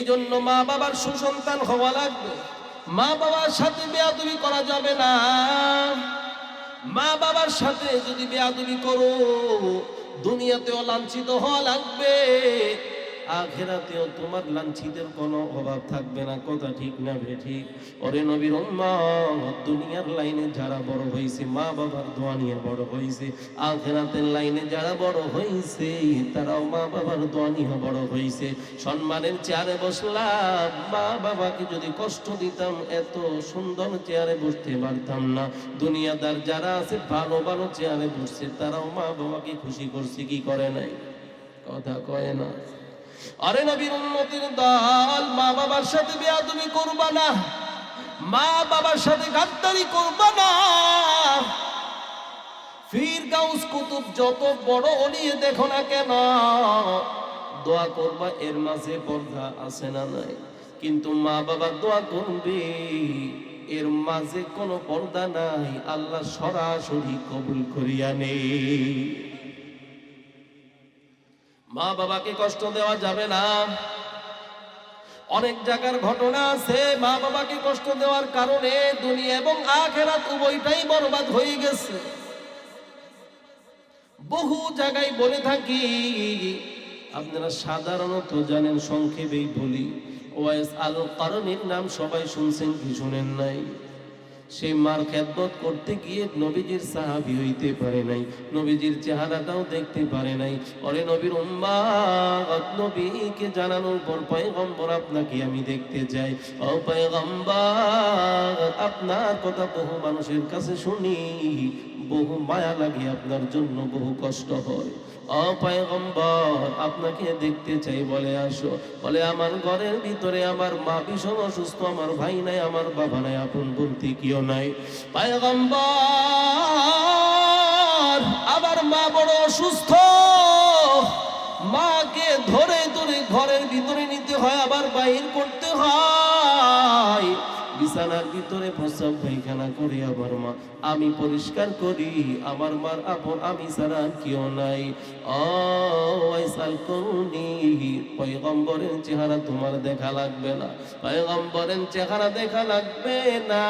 এই জন্য মা বাবার সুসন্তান হওয়া লাগবে। মা বাবার সাথে বেয়াদবি করা যাবে না। মা বাবার সাথে যদি বেয়াদবি করো, দুনিয়াতেও লাঞ্ছিত হওয়া লাগবে, আখিরাতেও তোমার লাঞ্ছিতের কোনো অভাব থাকবে না। কথা ঠিক না বেঠিক? ওরে নবীর উম্মত, দুনিয়ার লাইনে যারা বড় হয়েছে মা বাবার দোয়া নিয়ে বড় হয়েছে, আখিরাতের লাইনে যারা বড় হয়েছে তারাও মা বাবার দোয়া নিয়ে বড় হয়েছে। সম্মানের চেয়ারে বসলাম, মা বাবাকে যদি কষ্ট দিতাম এত সুন্দর চেয়ারে বসতে পারতাম না। দুনিয়াদার যারা আছে ভালো ভালো চেয়ারে বসছে, তারাও মা বাবাকে খুশি করছে কি করে নাই? কথা কয় না। আরে নবীর উম্মতের দল, মা বাবার সাথে বেয়াদবি করবা না, মা বাবার সাথে গাদ্দারি করবা না। পীর গাউস কুতুব যত বড় ওলিয়ে দেখো না কেন, দোয়া করবা এর মাঝে পর্দা আছে না নাই? কিন্তু মা বাবার দোয়া করবে এর মাঝে কোনো পর্দা নাই, আল্লাহ সরাসরি কবুল করিয়া নেই। মা বাবাকে কষ্ট দেওয়া যাবে না। অনেক জায়গার ঘটনা আছে, মা বাবাকে কষ্ট দেওয়ার কারণে দুনিয়া এবং আখিরাত উভয়টাই বরবাদ হয়ে গেছে। বহু জায়গায় বলে থাকি, আপনারা সাধারণত জানেন, সংক্ষেপেই বলি। ওয়াইস আল কারনীর নাম সবাই শুনছেন কি শুনেন নাই? সে মার খেদমত করতে গিয়ে নবীজির সাহাবী হইতে পারে নাই, নবীজির চেহারাটাও দেখতে পারে নাই। ওরে নবীর উম্মত, নবীকে জানানোর পর পয়গম্বর আপনাকে আমি দেখতে চাই। ও পয়গম্বর, আপনার কথা বহু মানুষের কাছে শুনি, বহু মায়া লাগে, আপনার জন্য বহু কষ্ট হয়। ও পয়গম্বর, আপনাকে দেখতে চাই, বলে আসো। বলে আমার ঘরের ভিতরে আমার মা ভীষণ অসুস্থ, আমার ভাই নাই, আমার বাবা নাই, আপন বলতে কেউ নাই। পয়গম্বর, আমার মা বড় অসুস্থ, মাকে ধরে ধরে ঘরের ভিতরে নিতে হয়, আবার বাহির করতে হয়, বিছানার ভিতরে প্রস্রাব পায়খানা করে আমার মা, আমি পরিষ্কার করি, আমার মার আপন আমি ছাড়া কেউ নাই। ওয়াইসাল করুনি, পয়গম্বরের চেহারা তোমার দেখা লাগবে না, পয়গম্বরের চেহারা দেখা লাগবে না।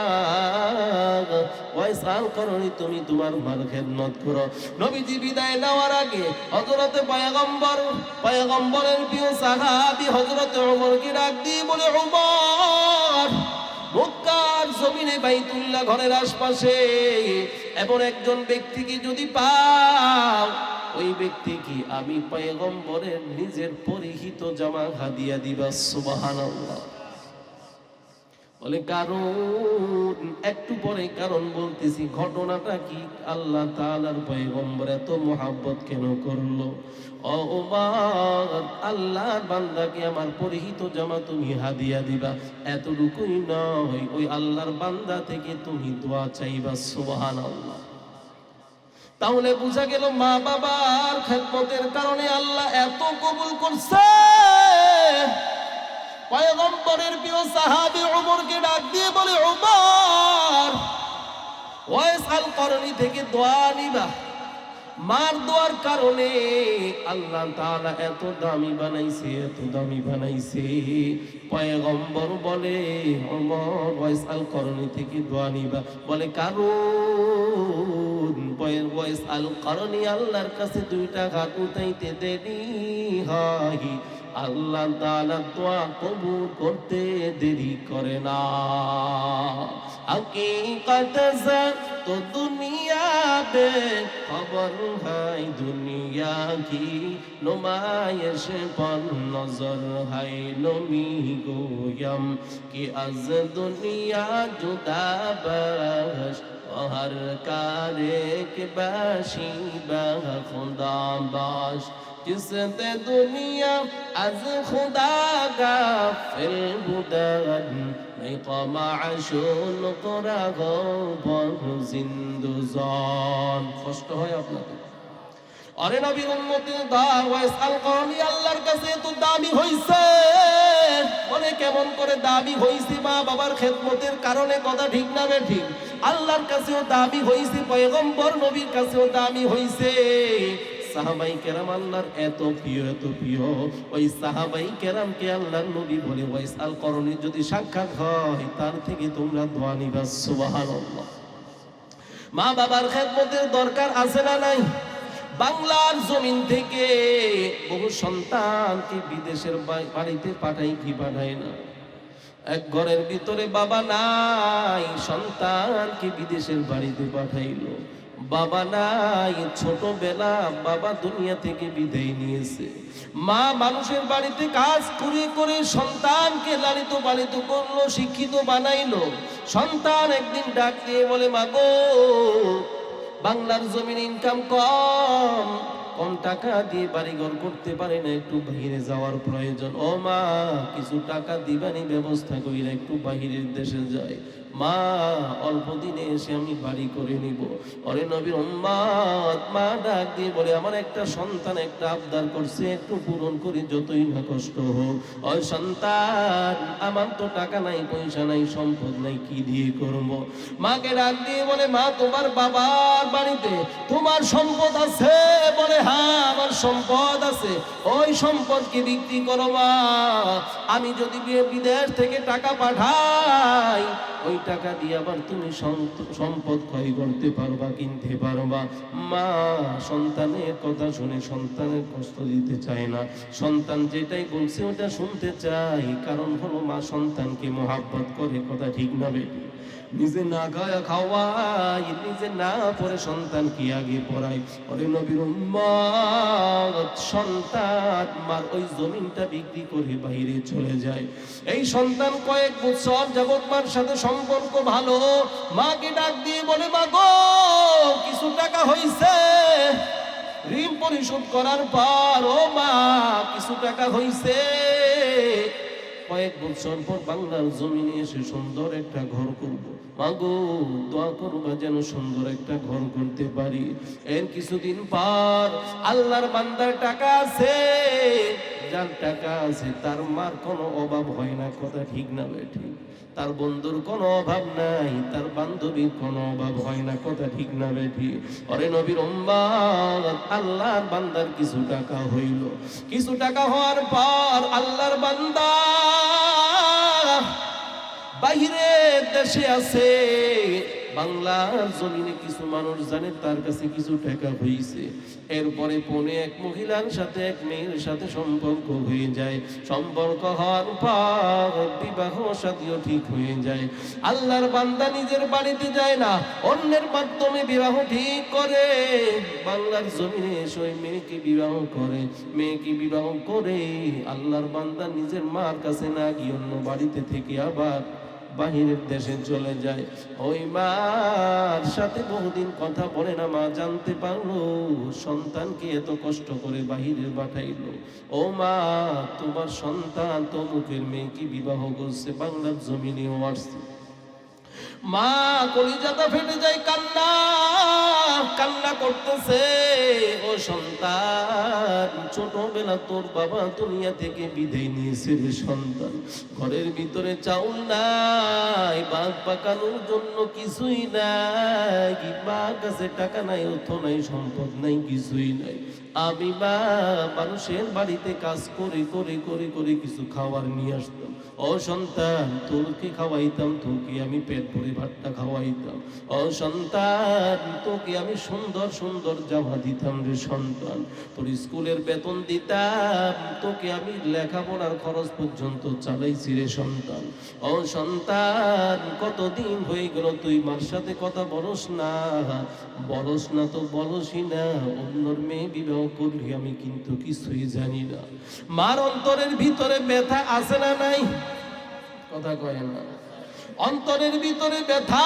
ওয়াইসাল করুনি, তুমি তোমার মার খেদমত করো। নবীজি বিদায় নেওয়ার আগে হযরতে পয়গম্বরের প্রিয় সাহাবী হযরতে ওমরকে ডাক দিয়ে বলে, ওমর, মক্কার জমিনে বাইতুল্লাহ ঘরের আশপাশে এমন একজন ব্যক্তিকে যদি পাও, ওই ব্যক্তি কি আমি পয়গম্বরের নিজের পরিহিত জামা হাদিয়া দিবা। সুবহানাল্লাহ। বলে কারণ একটু পরে কারণ বলতেছি, ঘটনাটা কি, আল্লাহ তাআলার পয়গম্বর এত মোহাব্বত কেন করলো? ও ওমর, আল্লাহর বান্দাকে আমার পরিহিত জামা তুমি হাদিয়া দিবা, এতটুকুই নয়, ওই আল্লাহর বান্দা থেকে তুমি দোয়া চাইবা। সুবহানাল্লাহ। তাহলে বোঝা গেল মা বাবার খেদমতের কারণে আল্লাহ এত কবুল করছে। পয়গম্বরের প্রিয় সাহাবী ওমরকে ডাক দিয়ে বলে, ওমর, ওয়াইস আল করনী থেকে দোয়া নিবা, মার দোয়ার কারণে আল্লাহ তাআলা এত দামি বানাইছে, এত দামি বানাইছে। পয়গম্বর বলে, ওমর, ওয়াইস আল করনী থেকে দোয়া নিবা। বলে কারণ ওয়াইস আল করনী আল্লাহর কাছে দুইটা হাত উঠাইতে দেরি হয়, আল্লাহ তাআলা দোয়া কবুল করতে দেরি করে না। हकीकत से तो दुनिया बेखबर है, दुनिया की नुमाइश पर नजर है। नमी गोयम कि अज दुनिया जुदा बश, हर कारे के बाशी बह खुदा बाश, जिसते दुनिया अज खुदा गाफिल बुदन, मैं कमाशुल करा गो बहु जिंदुजान। কষ্ট হয় আপনাদের? আরে নবীর উম্মতের দাওয়াত আল কওমি আল্লাহর কাছে তো দামি হইছে। বলে কেমন করে দামি হইছে? মা বাবার খেদমতের কারণে। কথা ঠিক না বেঠিক? আল্লাহর কাছেও দামি হইছে, পয়গম্বর নবীর কাছেও দামি হইছে। সাহাবাই কেরাম আল্লাহর এত প্রিয়, ওই সাহাবাই কেরামকে আল্লাহর নবী বলে ওয়াইসাল করণের যদি সাক্ষাৎ হয় তার থেকে তোমরা দোয়া নিবা। সুবহানাল্লাহ। মা বাবার খেদমতের দরকার আছে না নাই? বাংলার জমিন থেকে বহু সন্তানকে বিদেশের বাড়িতে পাঠাই কি পাঠায় না? এক ঘরের ভিতরে বাবা নাই, সন্তানকে বিদেশের বাড়িতে পাঠাইলো। বাবা নাই, ছোটবেলা বাবা দুনিয়া থেকে বিদায় নিয়েছে। মা মানুষের বাড়িতে কাজ করে করে সন্তানকে লালিত পালিত করলো, শিক্ষিত বানাইলো। সন্তান একদিন ডাক দিয়ে বলে, মা গো, বাংলার জমিন ইনকাম কম টাকা দিয়ে বাড়িঘর করতে পারে না, একটু বাইরে যাওয়ার প্রয়োজন। ও মা, কিছু টাকা দিবানি ব্যবস্থা কইরা একটু বাহিরের দেশে যায়। মা, অল্প দিনে এসে আমি বাড়ি করে নিব। ওরে নবীর উম্মত, মা ডাক দিয়ে বলে, আমার একটা সন্তান একটা আবদার করছে, একটু পূরণ করি যতই না কষ্ট হোক। ওই সন্তান, আমার তো টাকা নাই, পয়সা নাই, সম্পদ নাই, কি দিয়ে করব? মাকে ডাক দিয়ে বলে, মা, তোমার বাবার বাড়িতে তোমার সম্পদ আছে? বলে, হ্যাঁ, আমার সম্পদ আছে। ওই সম্পদকে বিক্রি করো মা, আমি যদি বিদেশ থেকে টাকা পাঠাই, ওই টাকা দিয়ে আবার তুমি সম্পদ ক্ষয় করতে পারবা, কিনতে পারবা। মা সন্তানের কথা শুনে সন্তানের কষ্ট দিতে চায় না, সন্তান যেটাই বলছে ওটা শুনতে চাই। কারণ হলো মা সন্তানকে মহাব্বত করে, কথা ঠিক না বেটি? নিজে না খাওয়াই, নিজে না পড়ে সন্তান কি আগে পড়াই। ওরে নবীর উম্মত, সন্তান মার ওই জমিনটা বিক্রি করে বাইরে চলে যায়। এই সন্তান কয়েক বছর যাবত মার সাথে সম্পর্ক ভালো। মাকে ডাক দিয়ে বলে, মা গো, কিছু টাকা হইছে ঋণ পরিশোধ করার পর। ও মা, কিছু টাকা হইছে, কয়েক বছর পর বাংলার জমিনে এসে সুন্দর একটা ঘর করব। মাগো, দোয়া করবা যেন সুন্দর একটা ঘর করতে পারি। এর কিছুদিন পর আল্লাহর বান্দার টাকা আছে, যার টাকা আছে তার মার কোনো অভাব হয় না, কথা ঠিক না বেঠি? তার বন্ধুর কোনো অভাব নাই, তার বান্ধবীর কোনো অভাব হয় না, কথা ঠিক না বেঠি? ওরে নবীর উম্মত, আল্লাহর বান্দার কিছু টাকা হইল। কিছু টাকা হওয়ার পর আল্লাহর বান্দা বাহিরের দেশে আছে। বাংলার জমিনে কিছু মানুষ জানে তার কাছে কিছু টাকা হয়েছে। এরপরে পৌনে এক মহিলার সাথে এক মেয়ের সাথে সম্পর্ক হয়ে যায়। সম্পর্ক হওয়ার পর বিবাহ শাদীও ঠিক হয়ে যায়। আল্লাহর বান্দা নিজের বাড়িতে যায় না, অন্যের মাধ্যমে বিবাহ ঠিক করে। বাংলার জমিনে এসে ওই মেয়েকে বিবাহ করে। মেয়েকে বিবাহ করে আল্লাহর বান্দা নিজের মার কাছে না গিয়ে অন্য বাড়িতে থেকে আবার বাহিরের দেশে চলে যায়। ওই মার সাথে বহুদিন কথা বলে না। মা জানতে পারলো সন্তানকে এত কষ্ট করে বাহিরে পাঠাইলো। ও মা, তোমার সন্তান তো মুখের মেয়েকে বিবাহ করছে, বাংলার জমিনেও আসছে। মা কলিজাটা ফেটে যায়, কান্না করতেছে। ও সন্তান, ছোটবেলা তোর বাবা দুনিয়া থেকে বিদায় নিয়েছে রে সন্তান। ঘরের ভিতরে চাউল নাই, বাঘ পাকানোর জন্য কিছুই নাই, বাঘ কাছে টাকা নাই, অর্থ নাই, সম্পদ নাই, কিছুই নাই। আমি মা মানুষের বাড়িতে কাজ করে করে করে করে কিছু খাবার নিয়ে আসতাম। ও সন্তান, তোকে খাওয়াইতাম, তোকে আমি পেট ভরে ভাতটা খাওয়াইতাম। ও সন্তান, তোকে আমি সুন্দর সুন্দর জামা দিতাম রে সন্তান। তোর স্কুলের বেতন দিতাম, তোকে আমি লেখাপড়ার খরচ পর্যন্ত চালাইছি রে সন্তান। ও সন্তান, কতদিন হয়ে গেল তুই মার সাথে কথা বলস না। বলস না তো বলসই না, অন্যর মেয়ে বিবাহ করলি আমি কিন্তু কিছুই জানি না। মার অন্তরের ভিতরে ব্যথা আছে না নাই? কথা কয় না। অন্তরের ভিতরে ব্যথা,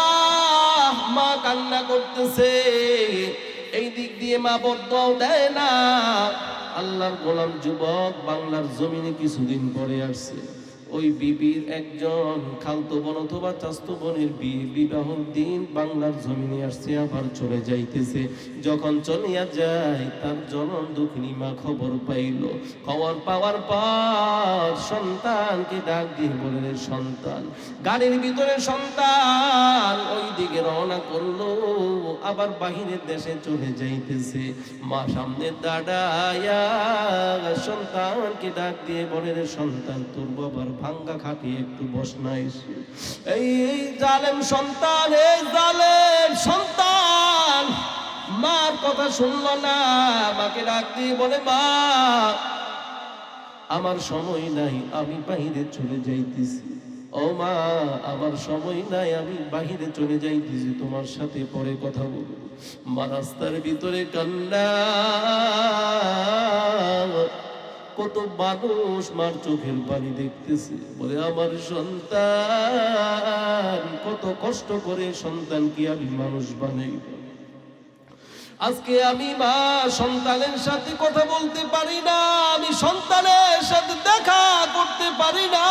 মা কান্না করতেছে। এই দিক দিয়ে মা বদদোয়া দেয় না। আল্লাহর গোলাম যুবক বাংলার জমিনে কিছুদিন পরে আসছে। ওই বিবির একজন খালতো বোন অথবা চাচতো বোনের বিবাহ দিন বাংলার জমিনে আসছে, আবার চলে যাইতেছে। যখন চলিয়া যায় তার জনম দুঃখিনী মা খবর পাইল। খবর পাওয়ার পর সন্তানকে ডাক দিয়ে বলে, সন্তান, গাড়ির ভিতরে সন্তান ওই দিকে রওনা করলো, আবার বাহিরের দেশে চলে যাইতেছে। মা সামনে দাঁড়ায়া সন্তানকে ডাক দিয়ে বলে, সন্তান, তোর বাবার ভাঙ্গা খাটি একটু বস নাই। এই জালেম সন্তান, এই জালেম সন্তান মার কথা শুনলো না। মাকে ডাক দিয়ে বলে, মা, আমার সময় নাই, আমি বাহিরে চলে যাইতেছি। ও মা, আমার সময় নাই, আমি বাহিরে চলে যাইতেছি, তোমার সাথে পরে কথা বলবো। মা রাস্তার ভিতরে কান্না। কত মানুষ মার চোখের পানি দেখতেছে, বলে, আমার সন্তান, কত কষ্ট করে সন্তানকে আমি মানুষ বানাই। আজকে আমি মা সন্তানের সাথে কথা বলতে পারি না, আমি সন্তানের সাথে দেখা করতে পারি না,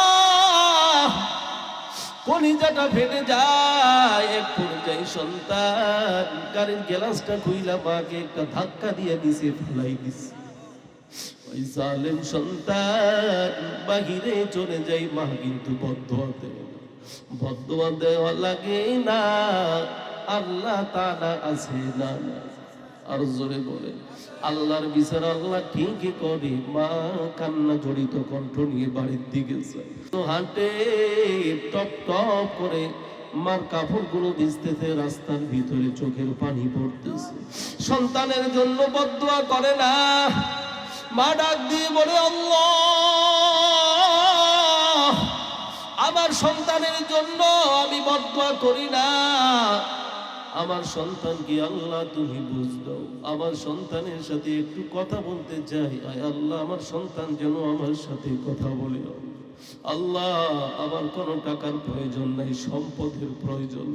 কলিজাটা ফেটে যায়। এক পর্যায়ে সন্তান গাড়ির গ্লাসটা খুইলা মাকে একটা ধাক্কা দিয়ে দিছে, ফেলাই দিছে। ওই জালেম সন্তান বাহিরে চলে যায়, মা কিন্তু বদদোয়া দেওয়া লাগে না। আল্লাহ তাআলা আছে না, আর জোরে বলে, আল্লাহর বিচার আল্লাহ ঠিকই করে। মা কান্না জড়িত কণ্ঠ নিয়ে বাড়ির দিকে যায়, তো হাঁটে টপ টপ করে, মার কাপড়গুলো ভিজতেছে, রাস্তার ভিতরে চোখের পানি পড়তেছে। সন্তানের জন্য বদদোয়া করে না। মা ডাক দিয়ে বলে, আল্লাহ, আমার সন্তানের জন্য আমি বদদোয়া করি না, আমার সন্তানকে আল্লাহ তুমি বুঝ দাও। আমার সন্তানের সাথে একটু কথা বলতে চাই, আয় আল্লাহ, আমার সন্তান যেন আমার সাথে কথা বলে। আল্লাহ, আমার কোনো টাকার প্রয়োজন নাই, সম্পদের প্রয়োজন,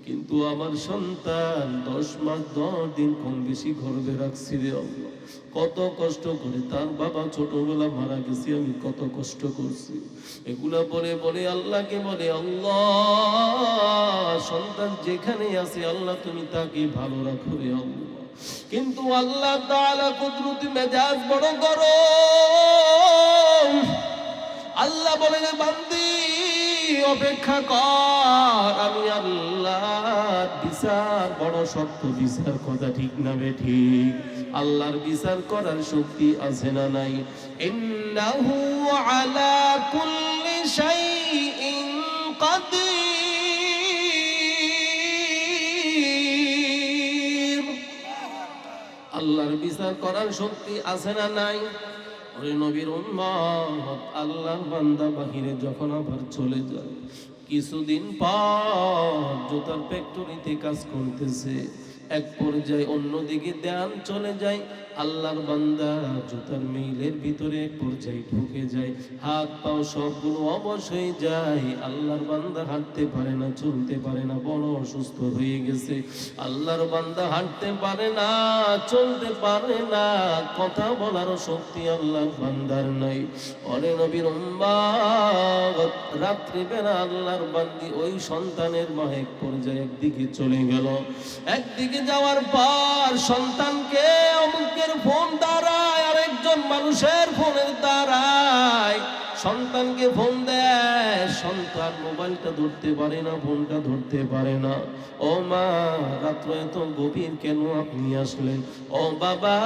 কিন্তু আমার সন্তান 10 মাস 10 দিন কম বেশি গর্ভে রাখছি রে আল্লাহ। কত কষ্ট করে, তার বাবা ছোটবেলা মারা গেছে, আমি কত কষ্ট করছি। এগুলা বলে বলে আল্লাহকে বলে, আল্লাহ, সন্তান যেখানে আছে আল্লাহ তুমি তাকে ভালো রাখো রে আল্লাহ। কিন্তু আল্লাহ তাআলা কুদরতি মেজাজ বড় গরম। আল্লাহ বলেন, বান্দি অপেক্ষা কর, আমি আল্লাহ বিচার বড় শক্ত বিচার, কথা ঠিক না বেঠিক? আল্লাহর বিচার করার শক্তি আছে না নাই? ইন্নাহু আলা কুল্লি শাইইন কাদির। আল্লাহর বিচার করার শক্তি আছে না নাই? ওরে নবীর উম্মত, আল্লাহর বান্দা বাহিরে যখন আবার চলে যায়, কিছুদিন পর জুতার ফ্যাক্টরিতে কাজ করতেছে, এক পর্যায়ে অন্যদিকে ধ্যান চলে যায়। আল্লাহর বান্দা জুতার মিলের ভিতরে এক পর্যায়ে ঢুকে যায়, হাত পাও সবগুলো অবশ হয়ে যায়। আল্লাহর বান্দা হাঁটতে পারে না, চলতে পারে না, বড় অসুস্থ হয়ে গেছে। আল্লাহর বান্দা হাঁটতে পারে না, চলতে পারে না, কথা বলার শক্তি আল্লাহর বান্দার নাই। ওরে নবীর উম্মত, রাত্রিবেলা আল্লাহর বান্দি ওই সন্তানের মা এক পর্যায়ে একদিকে চলে গেল। একদিকে যাওয়ার পর সন্তানকে অমুকের ফোন দাঁড়ায়, আরেকজন মানুষের ফোনের দাঁড়ায়, সন্তানকে ফোন দেয়, সন্তান মোবাইলটা ধরতে পারে না, ফোনটা ধরতে পারে না। ও মা, রাত্র এত গভীর কেন আপনি আসলেন? ও বাবা,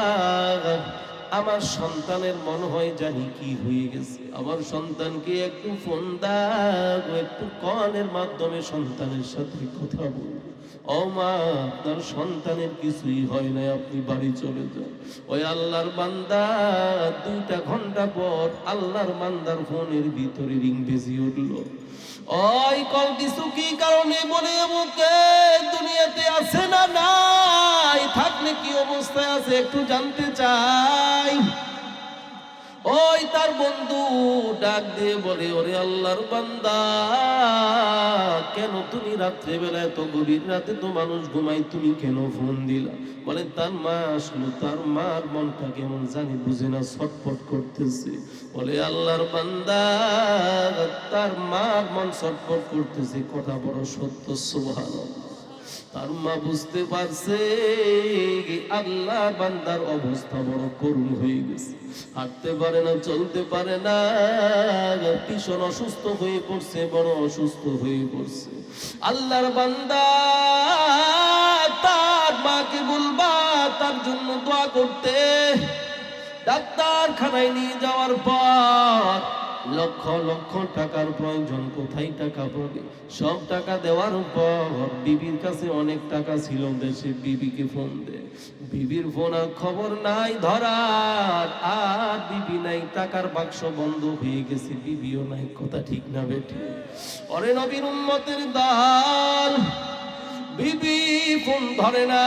আমার সন্তানের মনে হয় জানি কি হয়ে গেছে, আমার সন্তানকে একটু ফোন দাও, একটু কলের মাধ্যমে সন্তানের সাথে কথা বলবো। ও মা, আপনার সন্তানের কিছুই হয় না, আপনি বাড়ি চলে যান। ওই আল্লাহর বান্দা 2টা ঘন্টা পর আল্লাহর বান্দার ফোনের ভিতরে রিং বেজে উঠলো। ওই কল দিছু কি কারণে? বলে মুখে দুনিয়াতে আছে না নাই, থাকলে কি অবস্থায় আছে একটু জানতে চাই। ওই তার বন্ধু ডাক দিয়ে বলে, ওরে আল্লাহর বান্দা, কেন তুমি রাত্রেবেলা এত গভীর রাতে তো মানুষ ঘুমাই, তুমি কেন ফোন দিলা? বলে তার মা আসলো, তার মার মনটা কেমন জানি বুঝে না, ছটফট করতেছে। বলে আল্লাহর বান্দা, তার মার মন ছটফট করতেছে, কথা বড় সত্য, সুবহানাল্লাহ। তার মা বুঝতে পারছে আল্লাহ বান্দার অবস্থা বড় করুণ হয়ে গেছে, হাঁটতে পারে না, চলতে পারে না, ভীষণ অসুস্থ হয়ে পড়ছে, বড় অসুস্থ হয়ে পড়ছে। আল্লাহর বান্দা তার মাকে বলবা তার জন্য দোয়া করতে। ডাক্তারখানায় নিয়ে যাওয়ার পর লক্ষ লক্ষ টাকার প্রয়োজন, কোথায় টাকা পাবে? সব টাকা দেওয়ার পর বিবির কাছে অনেক টাকা ছিল দেশে, বিবিকে ফোন দে, বিবির ফোন আর খবর নাই ধরার, আর বিবি নাই, টাকার বাক্স বন্ধ হয়ে গেছে, বিবিও নাই, কথা ঠিক না বেঠে? ওরে নবীর উম্মতের দল, বিবি ফোন ধরে না।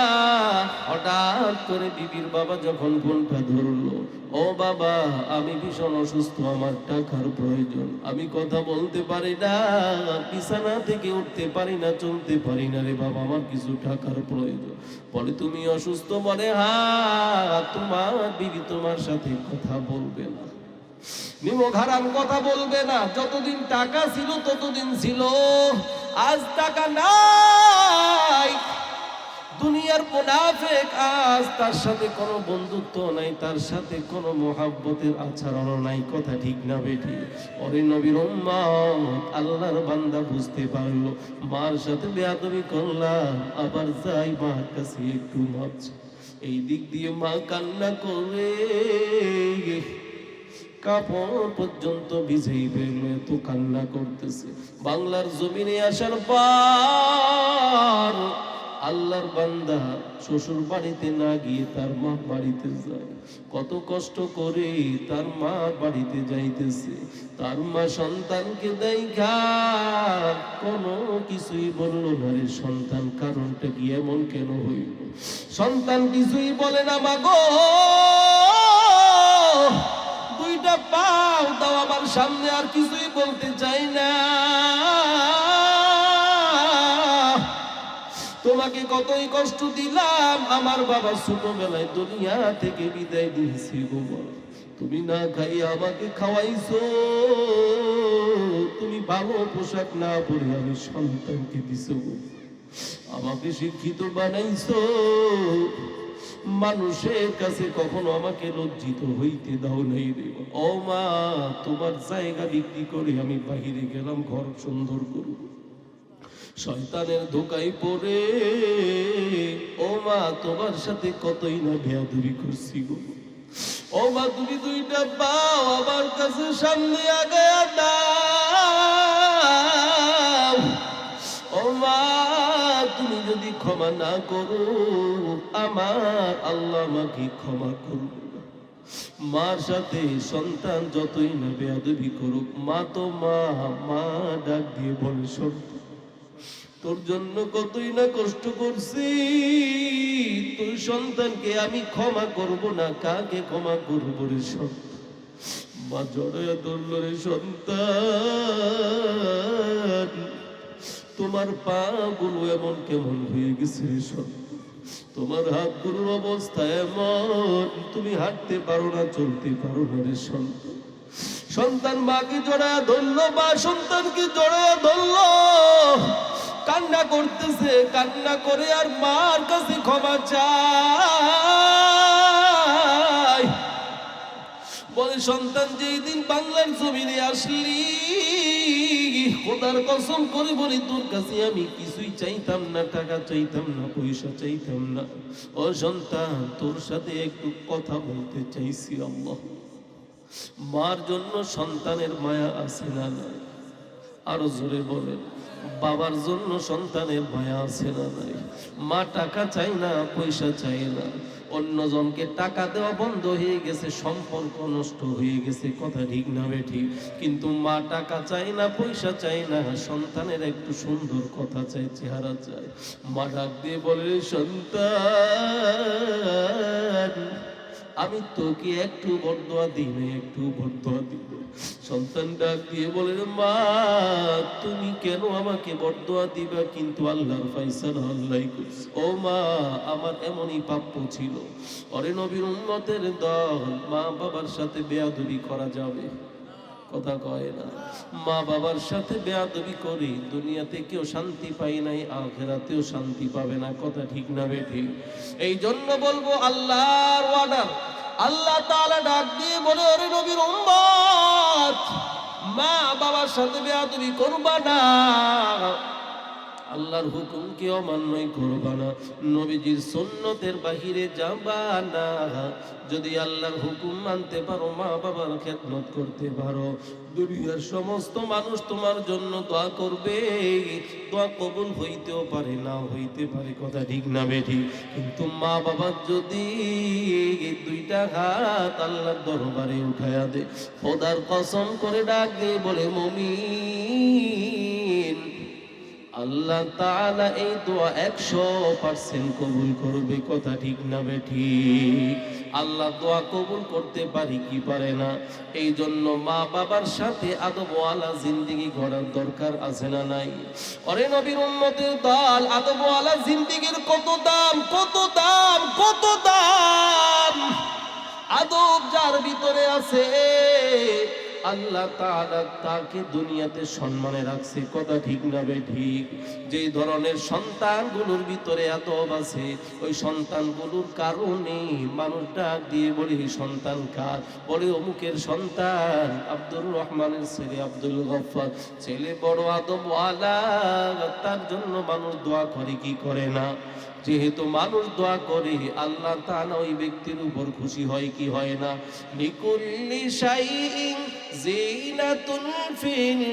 হঠাৎ করে বিবির বাবা যখন ফোনটা ধরলো, ও বাবা আমি ভীষণ অসুস্থ, আমার টাকার প্রয়োজন, আমি কথা বলতে পারি না, বিছানা থেকে উঠতে পারি না, চলতে পারি না রে বাবা, আমার কিছু টাকার প্রয়োজন। বলে তুমি অসুস্থ? বলে হ্যাঁ। তোমার বিবি তোমার সাথে কথা বলবে না, নিমক হারাম কথা বলবে না, যতদিন টাকা ছিল ততদিন ছিল, আজ টাকা নাই। দুনিয়ার মুনাফিক, আজ তার সাথে কোনো বন্ধুত্ব নাই, তার সাথে কোনো মোহাব্বতের আচরণ নাই, কথা ঠিক না বেঠি? ওরে নবীর উম্মত, আল্লাহর বান্দা বুঝতে পারলো মার সাথে বেয়াদবি করলাম, আবার যাই মার কাছে একটু মাপ চাই। এই দিক দিয়ে মা কান্না করে কাপড় পর্যন্ত ভিজেই ফেললো, এত কান্না করতেছে। বাংলার জমিনে আসার পর আল্লাহর বান্দা শ্বশুর বাড়িতে না গিয়ে তার মা বাড়িতে যায়, কত কষ্ট করে তার মা বাড়িতে যাইতেছে। তার মা সন্তানকে দেখা কোনো কিছুই বলল না রে সন্তান, কারণটা কি এমন কেন হইল? সন্তান কিছুই বলে না, মা গো দুইটা পাও দাও আমার সামনে, আর কিছুই বলতে চাই না, তোমাকে কতই কষ্ট দিলাম, আমার বাবা ছোটবেলায় দুনিয়া থেকে বিদায় দিয়েছি গো, তুমি না খাইয়ে আমাকে খাওয়াইছো, তুমি ভালো পোশাক না পরে আমি সন্তানকে দিছো গো, আমাকে শিক্ষিত বানাইছো, মানুষের কাছে কখনো আমাকে লজ্জিত হইতে দাও নাই রে। ও মা, তোমার জায়গা বিক্রি করে আমি বাহিরে গেলাম ঘর সুন্দর করব, শয়তানের ধোকায় পড়ে ও মা তোমার সাথে কতই না বেয়াদবি করছি গো। ও মা তুমি দুইটা পাও আমার কাছে সামনে আগায়া দাও, ও মা তুমি যদি ক্ষমা না করো আমার আল্লাহ আমাকে ক্ষমা করবে না। মার সাথে সন্তান যতই না বেয়াদবি করুক, মা তো মা, মা ডাক দিয়ে বলে সন্তান তোর জন্য কতই না কষ্ট করছি, তোর সন্তানকে আমি ক্ষমা করব না, কাকে ক্ষমা করবো রে সন্তান? মা জড়াইয়া ধরল, রে সন্তান তোমার পা গুলো এমন কেমন হয়ে গেছে রে সন্তান, তোমার হাতগুলোর অবস্থা এমন তুমি হাঁটতে পারো না, চলতে পারো না রে সন্তান। সন্তান মাকে জড়াইয়া ধরলো, মা সন্তানকে জড়াইয়া ধরলো, কান্না করতেছে, কান্না করে আর মার কাছে ক্ষমা চায়। বলে সন্তান যেই দিন বাংলার জমিনে আসলি খোদার কসম করে বলি তোর কাছে আমি কিছুই চাইতাম না, টাকা চাইতাম না, পয়সা চাইতাম না, ও সন্তান তোর সাথে একটু কথা বলতে চাইছি। আল্লাহ মার জন্য সন্তানের মায়া আছে না নাই? আরো জোরে বলেন, বাবার জন্য সন্তানের মায়া আছে না নাই? মা টাকা চাই না, পয়সা চাই না, অন্যজনকে টাকা দেওয়া বন্ধ হয়ে গেছে, সম্পর্ক নষ্ট হয়ে গেছে, কথা ঠিক না বেঠিক? কিন্তু মা টাকা চাই না, পয়সা চাই না, সন্তানের একটু সুন্দর কথা চাই, চেহারা চাই। মা ডাক দিয়ে বলে সন্তান আমি তোকে একটু বরদোয়া দিই না, একটু বরদোয়া দিব। সন্তান ডাক দিয়ে বলে মা তুমি কেন আমাকে বরদোয়া দিবা, কিন্তু আল্লাহর ফায়সালা আল্লাহই করছে। ও মা আমার এমনই প্রাপ্য ছিল। ওরে নবীর উম্মতের দল, মা বাবার সাথে বেয়াদবি করা যাবে? কথা কয় না। মা বাবার সাথে বেয়াদবি করি দুনিয়াতে কেউ শান্তি পাই নাই, আখিরাতেও শান্তি পাবে না। কথা ঠিক না বেঠিক? এই জন্য বলবো আল্লাহর অর্ডার, আল্লাহ তাআলা ডাক দিয়ে বলে, ওরে নবীর উম্মত, মা বাবার সাথে বেয়াদবি করবা না, আল্লাহর হুকুমকে অমান্যই করবা না, নবীজির সুন্নতের বাহিরে যাবা না। যদি আল্লাহর হুকুম মানতে পারো, মা বাবার খেদমত করতে পারো, দুনিয়ার সমস্ত মানুষ তোমার জন্য দোয়া করবে। দোয়া কবুল হইতেও পারে, না হইতে পারে। কথা ঠিক না বেঠিক? কিন্তু মা বাবার যদি দুইটা হাত আল্লাহর দরবারে উঠায়া দে, খোদার কসম করে ডাক দিয়ে বলে, মুমিন, আল্লাহ তাআলা এই দোয়া 100% কবুল করবে। কথা ঠিক না বেঠিক? আল্লাহ দোয়া কবুল করতে পারি কি পারে না? এই জন্য মা বাবার সাথে আদবওয়ালা জিন্দেগি গড়ার দরকার আছে না নাই? ওরে নবীর উম্মতের দল, আদবওয়ালা জিন্দেগির কত দাম, কত দাম, কত দাম! আদব যার ভিতরে আছে, আল্লাহ তাআলা তাকে দুনিয়াতে সম্মানে রাখছে। কথা ঠিক না বেঠিক? যেই ধরনের সন্তানগুলোর ভিতরে আদব আছে, ওই সন্তানগুলোর কারণে মানুষ ডাক দিয়ে বলে, সন্তান কার? বলে অমুকের সন্তান, আব্দুর রহমানের ছেলে আব্দুল গফফার, ছেলে বড় আদবওয়ালা। তার জন্য মানুষ দোয়া করে কি করে না? যেহেতু মানুষ দোয়া করে, আল্লাহ তাআলা ওই ব্যক্তির উপর খুশি হয় কি হয় না? লিকুল্লি শাইইন জিনাতুন ফিল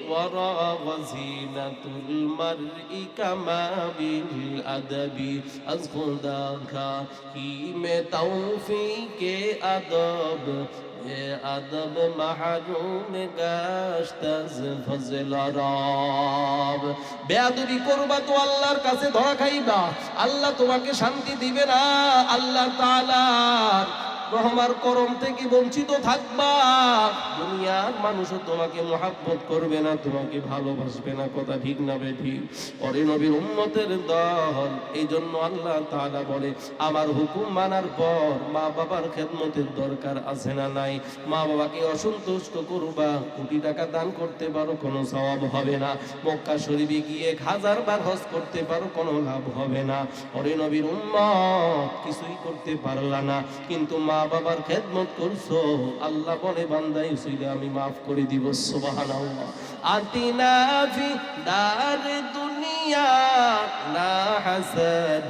ওয়ারা ওয়া জিনাতুল মারই কামা বিল আদবি আজ খুদা কা কি মে তৌফিকে আদব এ আদব মাহরুম গাশত আজ ফজল রব। বেয়াদবি করবা তো আল্লাহর কাছে ধরা খাইবা, আল্লাহ তোমাকে শান্তি দিবে না, আল্লাহ তাআলা রহমার করম থেকে বঞ্চিত থাকবা। দুনিয়ার মানুষও তোমাকে মহাব্বত করবে না, তোমাকে ভালোবাসবে না। কথা ঠিক না বেঠিক? ওরে নবীর উম্মতের দল, এই জন্য আল্লাহ তাআলা বলে, আমার হুকুম মানার পর মা বাবার খেদমতের দরকার আছে না নাই? মা বাবাকে অসন্তুষ্ট করবা, কোটি টাকা দান করতে পারো, কোনো সওয়াব হবে না। মক্কা শরীফে গিয়ে 1000 বার হজ করতে পারো, কোনো লাভ হবে না। ওরে নবীর উম্মত, কিছুই করতে পারলা না, কিন্তু মা বাবার খেদমত করছো, আল্লাহ বলে, বান্দা ইউসিলে আমি মাফ করে দিব। সুবহানাল্লাহ। আতিনা ফি দার দুনিয়া না হাসান,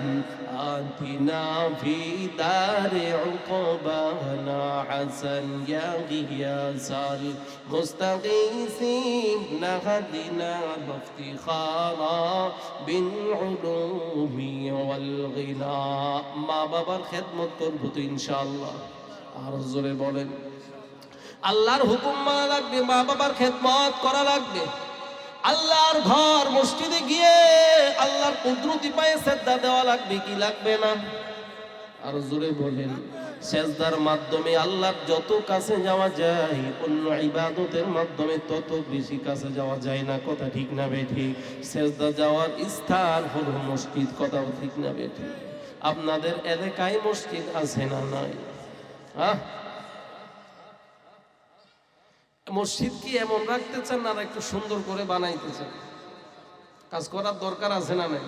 আতিনা ফি দার উকবা না হাসান, ইয়া গিয়াসাল মুস্তাগীসিন নাহদিনা ইফতিখারা বিল উলুমি ওয়াল গিনা। মা বাবার খেদমত করব তো ইনশাআল্লাহ। আর জোরে বলেন, আল্লাহর হুকুম মানা লাগবে, মা বাবার খেদমত করা লাগবে। আল্লাহর ঘর মসজিদে গিয়ে আল্লাহর কুদরতি পায়ে সেজদা দেওয়া লাগবে কি লাগবে না? আর জোরে বলেন, সেজদার মাধ্যমে আল্লাহর যত কাছে যাওয়া যায়, অন্য ইবাদতের মাধ্যমে তত বেশি কাছে যাওয়া যায় না। কথা ঠিক না বেঠিক? সেজদা যাওয়ার স্থান হলো মসজিদ। কথা ঠিক না বেঠিক? আপনাদের এলাকায় মসজিদ আছে না নাই? মসজিদ কি এমন রাখতে চান না একটু সুন্দর করে বানাইতে চান? কাজ করার দরকার আছে না নাই?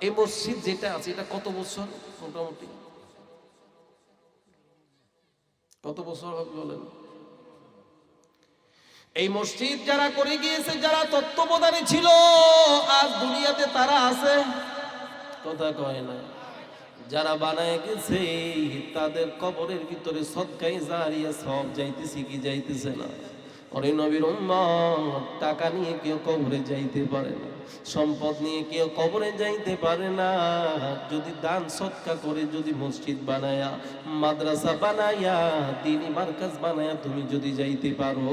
এই মসজিদ যেটা আছে, এটা কত বছর মোটামুটি কত বছর হবে বলেন? এই মসজিদ যারা করে গিয়েছে, যারা তত্ত্বাবধানে ছিল, আজ দুনিয়াতে তারা আছে? কথা কয় না। যারা বানায় গেছে, তাদের কবরের ভিতরে সদকায়ে জারিয়া সব যাইতেছে কি যাইতেছে না? ওরে নবীর উম্মত, টাকা নিয়ে কেউ কবরে যাইতে পারে না, সম্পদ নিয়ে কেউ কবরে যাইতে পারে না। যদি দান সদকা করে, যদি মসজিদ বানায়া, মাদ্রাসা বানায়া, দ্বীনি মার্কাজ বানায়া তুমি যদি যাইতে পারো,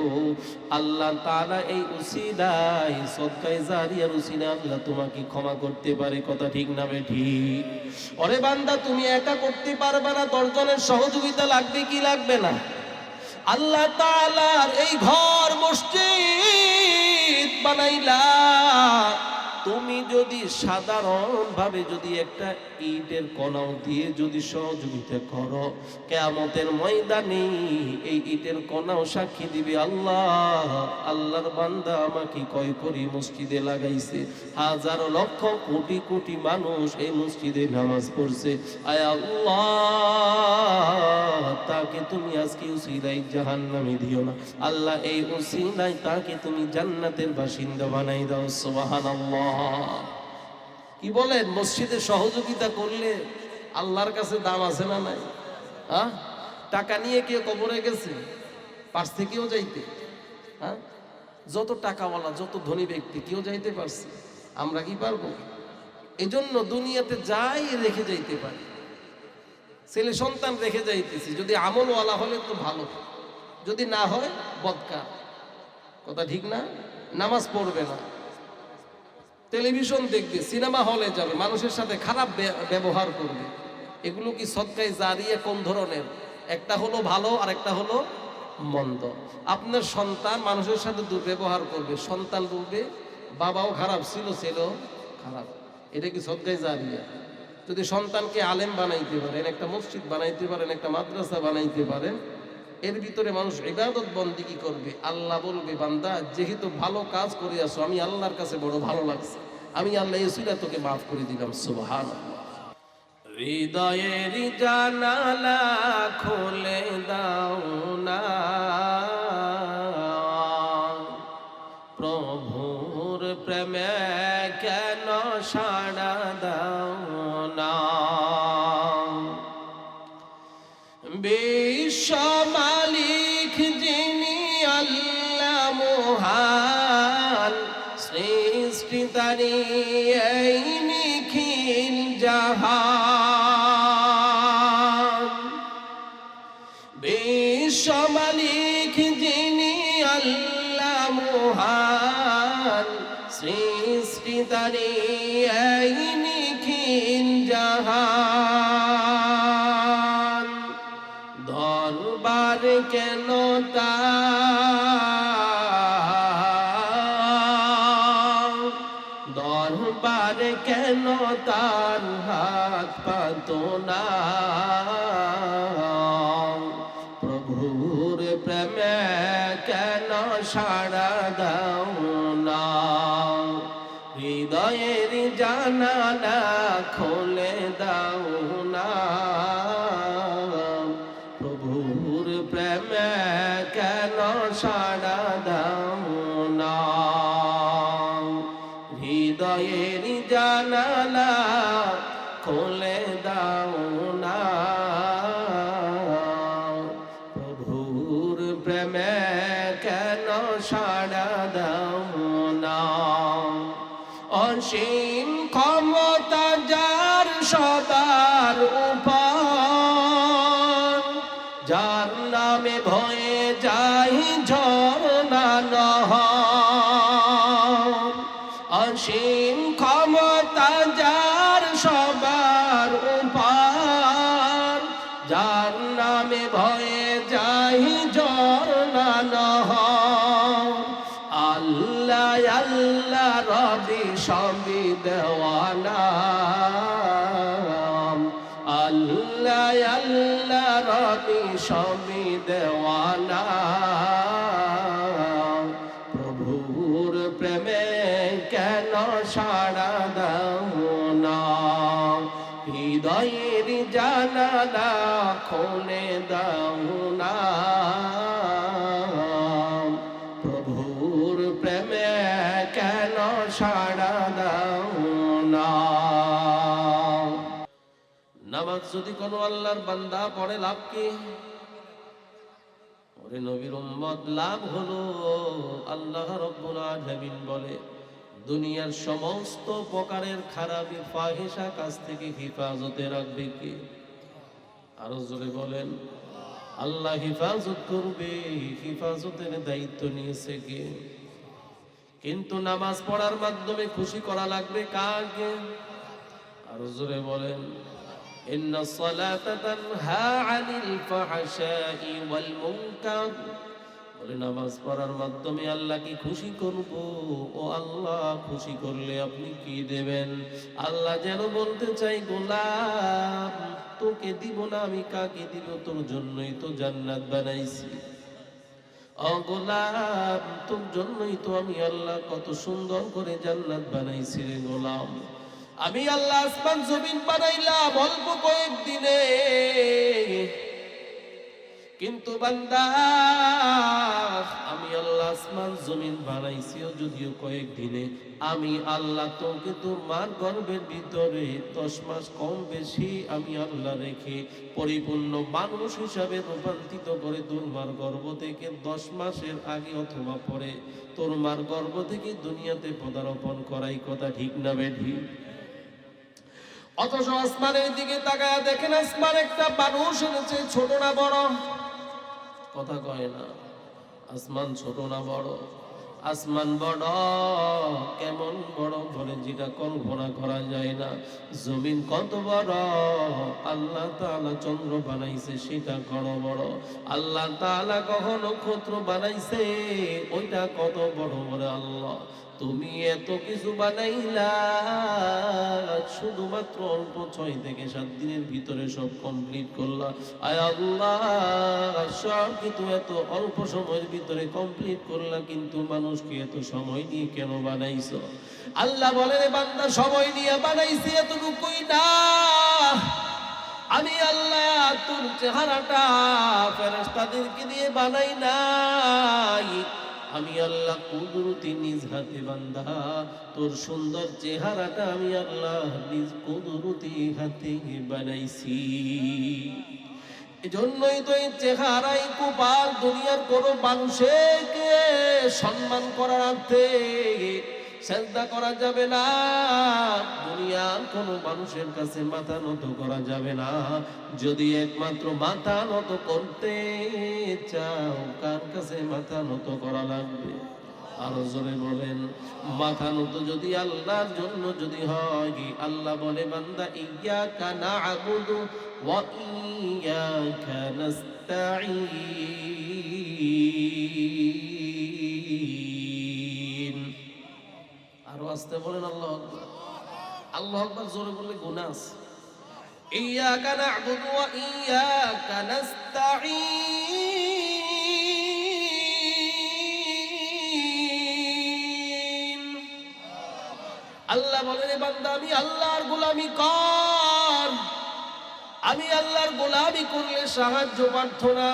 আল্লাহ তাআলা এই উসিলায়, সদকায়ে জারিয়ার উসিলায় আল্লাহ তোমাকে ক্ষমা করতে পারে। কথা ঠিক না বেঠিক? ওরে বান্দা, তুমি একা করতে পারবে না, 10 জনের সহযোগিতা লাগবে কি লাগবে না? আল্লাহ তাআলার এই ঘর মসজিদ বানাইলা, তুমি যদি সাধারণভাবে যদি একটা ইটের কণাও দিয়ে যদি সহযোগিতা করো, কিয়ামতের ময়দানে এই ইটের কণাও সাক্ষী দিবে, আল্লাহ, আল্লাহর বান্দা আমাকে কয় করে মসজিদে লাগাইছে, হাজার লক্ষ কোটি কোটি মানুষ এই মসজিদে নামাজ পড়ছে, আয় আল্লাহ, তাকে তুমি আজকে উসিলাই জাহান্নামে দিও না, আল্লাহ এই উসিলাই তাকে তুমি জান্নাতের বাসিন্দা বানাই দাও। সুবহানাল্লাহ। কি বলেন, মসজিদে সহযোগিতা করলে আল্লাহর কাছে দাম আছে না নাই? হ্যাঁ, টাকা নিয়ে কেউ কবরে গেছে, পারছে কেউ যাইতে? হ্যাঁ, যত টাকাওয়ালা যত ধনী ব্যক্তি কেউ যাইতে পারছে, আমরা কি পারবো? এই জন্য দুনিয়াতে যাই রেখে যাইতে পারি, ছেলে সন্তান রেখে যাইতেছি, যদি আমলওয়ালা হলে তো ভালো, যদি না হয় বদকার, কথা ঠিক না? নামাজ পড়বে না, টেলিভিশন দেখবে, সিনেমা হলে যাবে, মানুষের সাথে খারাপ ব্যবহার করবে, এগুলো কি সদকায়ে জারিয়া কোন ধরনের? একটা হলো ভালো আর একটা হলো মন্দ। আপনার সন্তান মানুষের সাথে দুর্ব্যবহার করবে, সন্তান বলবে বাবাও খারাপ ছিল, ছেলেও খারাপ, এটা কি সদকায়ে জারিয়া? যদি সন্তানকে আলেম বানাইতে পারেন, একটা মসজিদ বানাইতে পারেন, একটা মাদ্রাসা বানাইতে পারেন, এর ভিতরে মানুষ ইবাদত বন্দেগী করবে, আল্লাহ বলবে বান্দা যেহেতু ভালো কাজ করে আসো, আমি আল্লাহর কাছে বড় ভালো লাগছে, আমি আল্লাহ এসিলা তোকে মাফ করে দিলাম। সুবহানাল্লাহ। হৃদয়ের জানালা খুলে দাও না, প্রভুর প্রেমে কেন সাড়া দাও না, বিশ্ব মালিক যিনি আল্লাহ মহান, সৃষ্টি তারি এই নিখিল জাহান, বিশ্ব মালিক যিনি আল্লাহ মহান, সৃষ্টি তারি এই নিখিল জাহান, দরবার কেন তার, দরবার কেন তার হাত পাতো না, প্রভুর প্রেমে কেন সাড়া দাও না, হৃদয়ের জানালা খুলে দাও না, প্রভুর প্রেমে কেন সাড়া দাও না, হৃদয়ের জানালা খুলে দাও না, প্রভুর প্রেমে কেন সাড়া দাও না, অসীম ক্ষমতা যার সবার উপর, যার নামে ভয়ে যাই ঝরনা নহর, অসীম ক্ষমতা যার সবার উপর, যার নামে ভয়ে যাই ঝরনা নহর, আল্লাহ আল্লাহ রবি সবই দেওয়ানা, আল্লাহ আল্লাহ রবি সবই দেওয়ানা, প্রভুর প্রেমে কেন সাড়া দাও না, হৃদয়ের জানালা খুলে দাও না, প্রভুর প্রেমে কেন সাড়া দাও না। নামাজ যদি কোনো আল্লাহর বান্দা পড়ে লাভ কি? ওরে নবীর উম্মত, লাভ হলো আল্লাহ রাব্বুল আলামিন বলে দুনিয়ার সমস্ত প্রকারের খারাপি ফাহিশা কাজ থেকে হেফাজতে রাখবে কে? আরো জোরে বলেন, আল্লাহ হেফাজত করবে, হেফাজতের দায়িত্ব নিয়েছে কে? কিন্তু নামাজ পড়ার মাধ্যমে খুশি করা লাগবে কাকে? আরো জোরে বলেন, ইন্নাস সালাতা তানহা আনিল ফাহশাই ওয়াল মুনকার বলে নামাজ পড়ার মাধ্যমে আল্লাহকে খুশি করব। ও আল্লাহ, খুশি করলে আপনি কি দেবেন? আল্লাহ যেন বলতে চাই, গোলাম তোকে দিব না, আমি কাকে দিব? তোর জন্যই তো জান্নাত বানাইছি। ও গোলাম, তোর জন্যই তো আমি আল্লাহ কত সুন্দর করে জান্নাত বানাইছি রে গোলাম। আমি আল্লাহ আসমান জমিন বানাইলাম অল্প কয়েকদিনে, কিন্তু বান্দা আমি আল্লাহ আসমান জমিন বানাইছিও যদিও কয়েকদিনে, আমি আল্লাহ তোকে তোর মার গর্ভের ভিতরে 10 মাস কম বেশি আমি আল্লাহ রেখে পরিপূর্ণ মানুষ হিসাবে রূপান্তরিত করে তোর মার গর্ভ থেকে 10 মাসের আগে অথবা পরে তোর মার গর্ভ থেকে দুনিয়াতে পদার্পণ করাই। কথা ঠিক না বেঠিক? অথচ আসমানের দিকে তাকায় দেখেন, আসমান একটা মানুষ এনেছে, ছোট না বড়? কথা কয় না। আসমান ছোট না বড়? আসমান বড়। কেমন বড় বলে যেটা কল্পনা করা যায় না। জমিন কত বড়, আল্লাহ তাআলা চন্দ্র বানাইছে সেটা কত বড়, আল্লাহ তাআলা কখন নক্ষত্র বানাইছে ওইটা কত বড় বলে আল্লাহ। তুমি এত কিছু বানাইলা, শুধুমাত্র অল্প 6 থেকে 7 দিনের ভিতরে সব কমপ্লিট করলা। আয় আল্লাহ, সব কিন্তু এত অল্প সময়ের ভিতরে কমপ্লিট করলা, কিন্তু মানুষকে এত সময় নিয়ে কেন বানাইছো? আল্লাহ বলে, রে বান্দা, সময় নিয়ে বানাইছি এতটুকুই না, আমি আল্লাহ তোর চেহারাটা ফেরেশতাদেরকে দিয়ে বানাই নাই। আমি আল্লাহ কুদরতি নিজ হাতে বান্দা তোর সুন্দর চেহারাটা আমি আল্লাহ নিজ কুদরতি হাতে বানাইছি। এজন্যই তো এই চেহারাই কুপাল। দুনিয়ার কোনো মানুষকে সম্মান করার অর্থে সেজদা করা যাবে না, দুনিয়ার কোনো মানুষের কাছে মাথা নত করা যাবে না। যদি একমাত্র মাথা নত করতে চাও, কার কাছে মাথা নত করা লাগবে? আরো জোরে বলেন। মাথা নত যদি আল্লাহর জন্য যদি হয়, আল্লাহ বলে, বান্দা ইয়্যাকা না'বুদু ওয়া ইয়্যাকা নাস্তাঈন। আরো আস্তে বলেন আল্লাহু আকবার। আল্লাহু আকবার জোরে বললে গুনাহ আছে। ইয়্যাকা না'বুদু ওয়া ইয়্যাকা নাস্তাঈন। আল্লাহ বলেন, বান্দা আমি আল্লাহর গোলামি কর। আমি আল্লাহর গোলামি করলে সাহায্য প্রার্থনা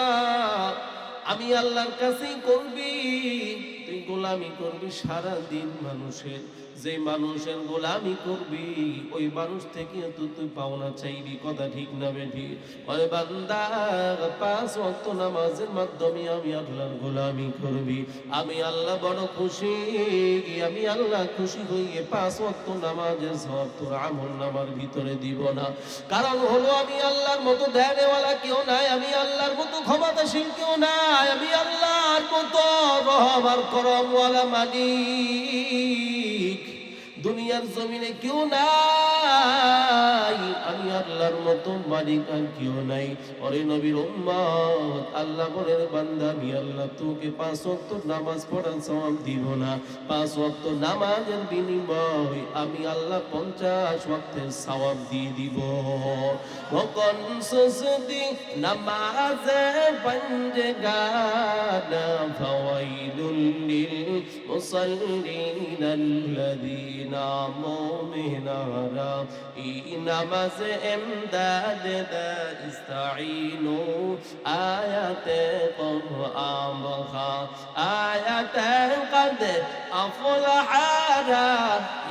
আমি আল্লাহর কাছেই করবি। তুই গোলামি করবি সারা দিন মানুষের, যে মানুষের গোলামি করবি ওই মানুষ থেকে তো তুই পাওনা চাইবি। কথা ঠিক না বেঠিক? ওরে বান্দা, 5 ওয়াক্ত নামাজের মাধ্যমে আমি আল্লাহর গোলামি করবি, আমি আল্লাহ বড় খুশি। আমি আল্লাহ খুশি হয়ে 5 ওয়াক্ত নামাজের সওয়াব তোর আমলনামার ভিতরে দিব না। কারণ হলো আমি আল্লাহর মতো দেনেওয়ালা কেউ নাই, আমি আল্লাহর মতো ক্ষমতাশীল কেউ নাই, আমি আল্লাহর মতো রহম আর করমওয়ালা মালিক দুনিয়ার জমিনে কেউ নাই। আমি আল্লাহর মতো মালিক আর কেউ নাই। ওরে নবীর উম্মত, আল্লাহ বলেন, বান্দা আমি আল্লাহ তোকে 5 ওয়াক্ত নামাজ পড়ার সওয়াব দিব না, 5 ওয়াক্ত নামাজের বিনিময় আমি আল্লাহ 50 ওয়াক্তের সওয়াব দিয়ে দিব। রকন সুজদি নামাজে পঞ্জগানা ফাওয়াইলুল লিল মুসাল্লিন আল্লাযীনা মুমিনারা ই নামাজ ইমদাদ দা ইস্তাঈনু আয়াতে কুরআন বখা আয়াতে কদ আফলাহা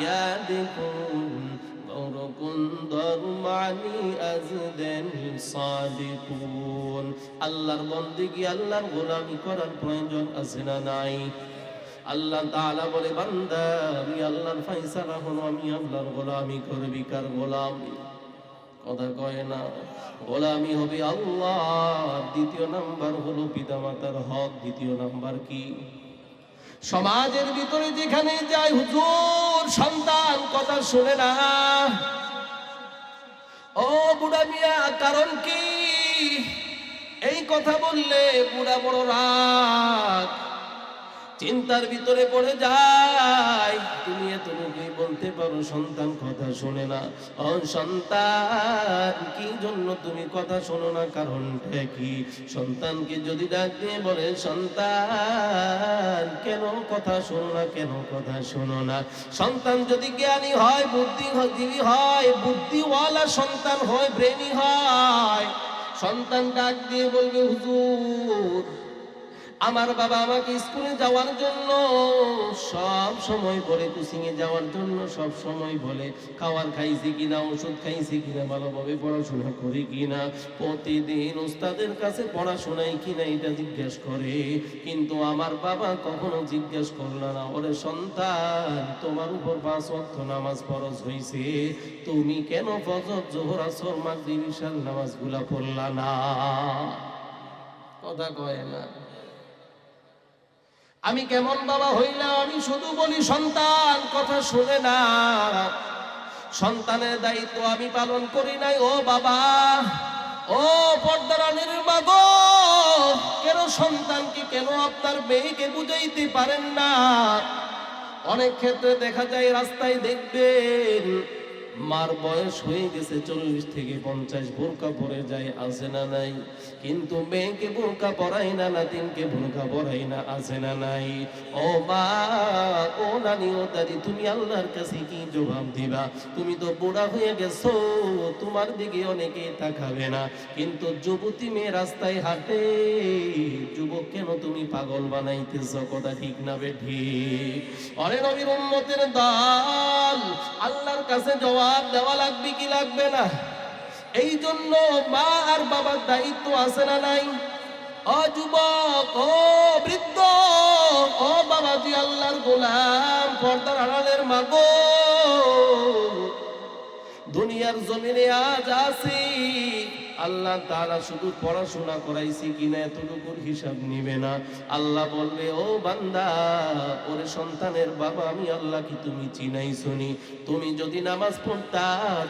ইয়াদিকুন বরকুন দরমানি আজদেন সাদিকুন। আল্লাহর বন্দেগী আল্লাহর গোলামি করার প্রয়োজন আছে না নাই? আল্লাহ তাআলা বলে, বান্দা আমি আল্লাহর ফয়সালা হলো আমি আল্লাহর গোলামি করবি। কার গোলামি? কথা কয় না। গোলামি হবে আল্লাহ। দ্বিতীয় নাম্বার হলো পিতামাতার হক। দ্বিতীয় নাম্বার কি? সমাজের ভিতরে যেখানে যায়, হুজুর সন্তান কথা শুনে না। ও বুড়া মিয়া, কারণ কি? এই কথা বললে বুড়া বড় রাগ, চিন্তার ভিতরে পড়ে যায়। তুমি এতটুকুই বলতে পারো সন্তান কথা শোনে না। ও সন্তান, কি জন্য তুমি কথা শোনো না? কারণটা কি? সন্তানকে যদি ডাক দিয়ে বলে, সন্তান কেন কথা শোনো না, কেন কথা শোনো না? সন্তান যদি জ্ঞানী হয়, বুদ্ধিজীবী হয়, বুদ্ধিওয়ালা সন্তান হয়, ব্রেনি হয়, সন্তান ডাক দিয়ে বলবে, হুজুর আমার বাবা আমাকে স্কুলে যাওয়ার জন্য সব সময় বলে, কোচিং এ যাওয়ার জন্য সব সময় বলে, খাবার খাইছি কিনা, ওষুধ খাইছি কিনা, ভালোভাবে পড়াশোনা করি কিনা, প্রতিদিন উস্তাদের কাছে পড়াশোনাই কিনা এটা জিজ্ঞেস করে, কিন্তু আমার বাবা কখনো জিজ্ঞেস করল না, ওরে সন্তান তোমার উপর 5 ওয়াক্ত নামাজ ফরজ হইছে, তুমি কেন ফজর, যোহর, আসর, মাগরিব, ইশার নামাজগুলা পড়লা না? কথা কয় না। আমি কেমন বাবা হইলাম? আমি শুধু বলি সন্তান কথা শুনে না, সন্তানের দায়িত্ব আমি পালন করি নাই। ও বাবা, ও পর্দারানির মা গো, কেন সন্তানকে, কেন আপনার মেয়েকে বুঝাইতে পারেন না? অনেক ক্ষেত্রে দেখা যায় রাস্তায় দেখবেন মার বয়স হয়ে গেছে 40 থেকে 50, বোরকা পরে যায়, আছে না নাই? কিন্তু মেয়েকে বোরকা পরাই না, নাতিনকে বোরকা পরাই না, আছে না নাই? ও মা, ও নানি, ও দাদি, তুমি আল্লাহর কাছে কি জবাব দিবা? তুমি তো বুড়া হয়ে গেছো, তোমার দিকে অনেকে তাকাবে না, কিন্তু যুবতী মেয়ে রাস্তায় হাঁটে, যুবক কেন তুমি পাগল বানাইতেছ? কথা ঠিক না বেঠিক? অরে নবীর উম্মতের দল, আল্লাহর কাছে জবাব দেওয়া লাগবে কি লাগবে না? এই জন্য মা আর বাবার দায়িত্ব আছে না নাই? ও যুবক, ও বৃদ্ধ, ও বাবাজি, আল্লাহর গোলাম, পর্দার আড়ালের মা গো, দুনিয়ার জমিনে আজ আছি, আল্লাহ তাআলা শুধু পড়াশোনা করাইছি কিনা এতটুকুর হিসাব নিবে না। আল্লাহ বলবে, ও বান্দা, ওরে সন্তানের বাবা আমি আল্লাহ কি তুমি চিনাইছো নি? তুমি যদি নামাজ পড়তা,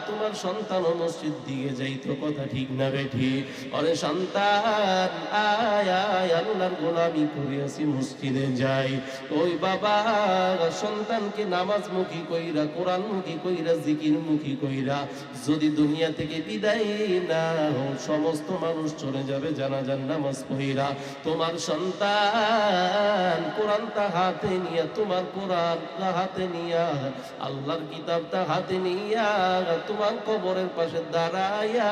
তোমার সন্তানও মসজিদ দিকে যাইতো। কথা ঠিক না বেঠিক? ওরে সন্তান, আয় আয়, আল্লাহর গোলামি করে আসি, মসজিদে যাই। ওই বাবা সন্তানকে নামাজমুখী কইরা, কোরআনমুখী কইরা, জিকিরমুখী কইরা যদি দুনিয়া থেকে বিদায় না, সমস্ত মানুষ চলে যাবে জানাজার নামাজ পড়িরা, তোমার সন্তান কোরআনটা হাতে নিয়ে, তোমার কোরআনটা হাতে নিয়া, আল্লাহর কিতাবটা হাতে নিয়া, তোমার কবরের পাশে দাঁড়াইয়া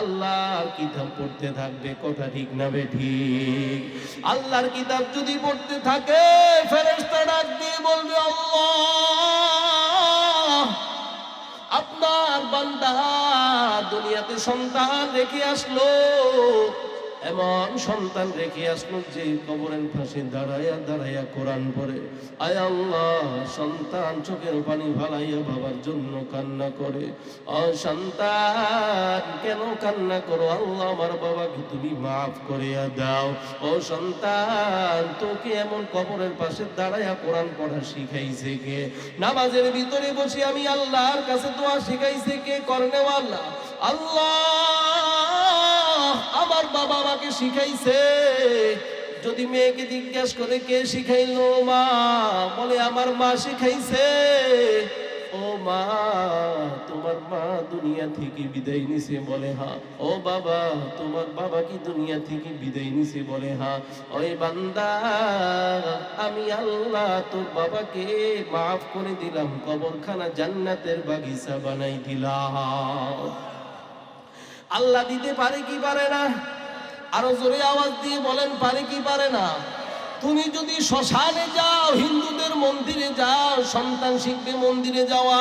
আল্লাহর কিতাব পড়তে থাকবে। কথা ঠিক না বেঠিক? আল্লাহর কিতাব যদি পড়তে থাকে, ফেরেশতা ডাক দিয়ে বলবে, আল্লাহ আপনার বান্দা দুনিয়াতে সন্তান রেখে আসলো, এমন সন্তান রেখে আসলো যে কবরের পাশে দাঁড়াইয়া দাঁড়াইয়া কোরআন পড়ে। আয় আল্লাহ, সন্তান চোখের পানি ফালাইয়া বাবার জন্য কান্না করে। ও সন্তান কেন কান্না করো? আল্লাহ আমার বাবাকে তুমি মাফ করিয়া দাও। ও সন্তান, তোকে এমন কবরের পাশে দাঁড়াইয়া কোরআন পড়া শিখাইছে কে? নামাজের ভিতরে বসে আমি আল্লাহর কাছে দোয়া শিখাইছে কে? করনেওয়ালা আল্লাহ। আমার বাবা আমাকে শিখাইছে। যদি মেয়েকে জিজ্ঞাসা করে কে শিখাইলো, মা বলে আমার মা শিখাইছে। ও মা, তোমার মা দুনিয়া থেকে বিদায় নিছে? বলে হ্যাঁ। ও বাবা, তোমার বাবা কি দুনিয়া থেকে বিদায় নিছে? বলে হ্যাঁ। ওই বান্দা, আমি আল্লাহ তোর বাবাকে মাফ করে দিলাম, কবরখানা জান্নাতের বাগিচা বানাই দিলাম। আল্লাহ দিতে পারে কি পারে না? আরো জোরে আওয়াজ দিয়ে বলেন, পারে কি পারে না? তুমি যদি শ্মশানে যাও, হিন্দুদের মন্দিরে যাও, সন্তান শিখবে মন্দিরে যাওয়া।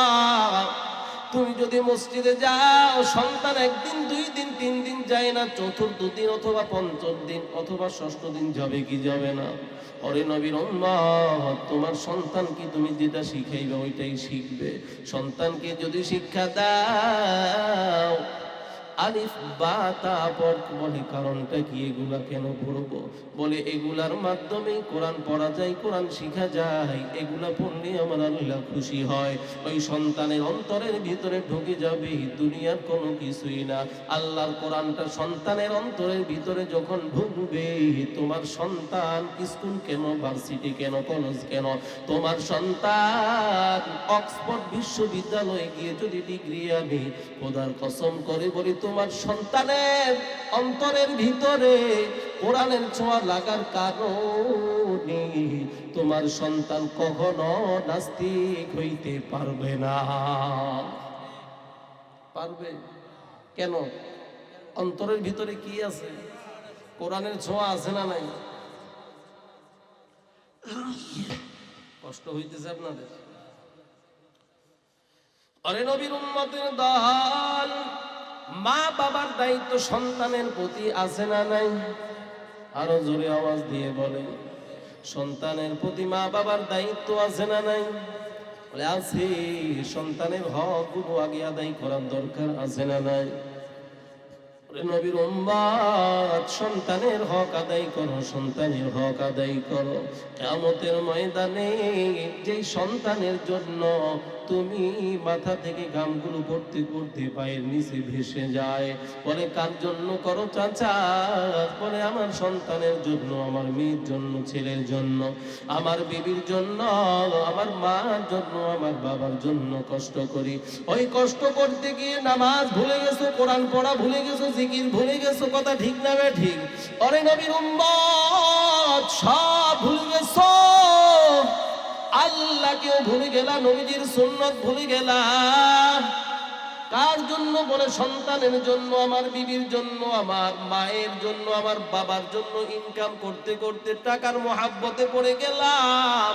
তুমি যদি মসজিদে যাও, সন্তান একদিন, 2 দিন, 3 দিন যায় না, চতুর্থ দিন অথবা পঞ্চম দিন অথবা ষষ্ঠ দিন যাবে কি যাবে না? ওরে নবীর উম্মত, তোমার সন্তান কি তুমি যেটা শিখাইবে ওইটাই শিখবে। সন্তানকে যদি শিক্ষা দাও, আলিফ বা তা পড়। বলে কারণটা কি, এগুলা কেন পড়বো? বলে এগুলার মাধ্যমে কোরআন পড়া যায়, কোরআন শিখা যায়, এগুলা পড়লে আমার আল্লাহ খুশি হয়। ওই সন্তানের অন্তরের ভিতরে ঢুকে যাবে দুনিয়ার কোনো কিছুই না। আল্লাহর কোরআনটা সন্তানের অন্তরের ভিতরে যখন ঢুকবে, তোমার সন্তান স্কুল কেন, ভার্সিটি কেন, কলেজ কেন, তোমার সন্তান অক্সফোর্ড বিশ্ববিদ্যালয়ে গিয়ে যদি ডিগ্রি আনে, খোদার কসম করে বলি তোমার সন্তানের অন্তরের ভিতরে কোরআনের ছোঁয়া লাগার কারণে তোমার সন্তান কখনো নাস্তিক হইতে পারবে না। পারবে কেন? অন্তরের ভিতরে কি আছে? কোরআনের ছোঁয়া আছে না নাই? কষ্ট হইতেছে আপনাদের? আরে নবীর উম্মতের দল, মা বাবার দায়িত্ব সন্তানের প্রতি আছে না নাই? আরো জোরে আওয়াজ দিয়ে বলে, সন্তানের প্রতি মা বাবার দায়িত্ব আছে না নাই? বলে আছে। সন্তানের হক গুলো আগে আদায় করার দরকার আছে না নাই? নবীর উম্মত, সন্তানের হক আদায় করো, সন্তানের হক আদায় করো। কিয়ামতের ময়দানে যেই সন্তানের জন্য তুমি মাথা থেকে ঘামগুলো পড়তে পড়তে পায়ের নিচে ভেসে যায়, বলে কার জন্য করো চাচা? বলে আমার সন্তানের জন্য, আমার মেয়ের জন্য, ছেলের জন্য, আমার বিবির জন্য, আমার মার জন্য, আমার বাবার জন্য কষ্ট করি। ওই কষ্ট করতে গিয়ে নামাজ ভুলে গেছো, কোরআন পড়া ভুলে গেছো, জিকির ভুলে গেছো, কথা ঠিক না বে ঠিক? অরে নবীর উম্মত, সব ভুলে গেছো, আল্লাহকেও ভুলে গেলা, নবীজির সুন্নাত ভুলে গেলা। কার জন্য? বলে সন্তানের জন্য, আমার বিবির জন্য, আমার মায়ের জন্য, আমার বাবার জন্য ইনকাম করতে করতে টাকার মোহাব্বতে পড়ে গেলাম।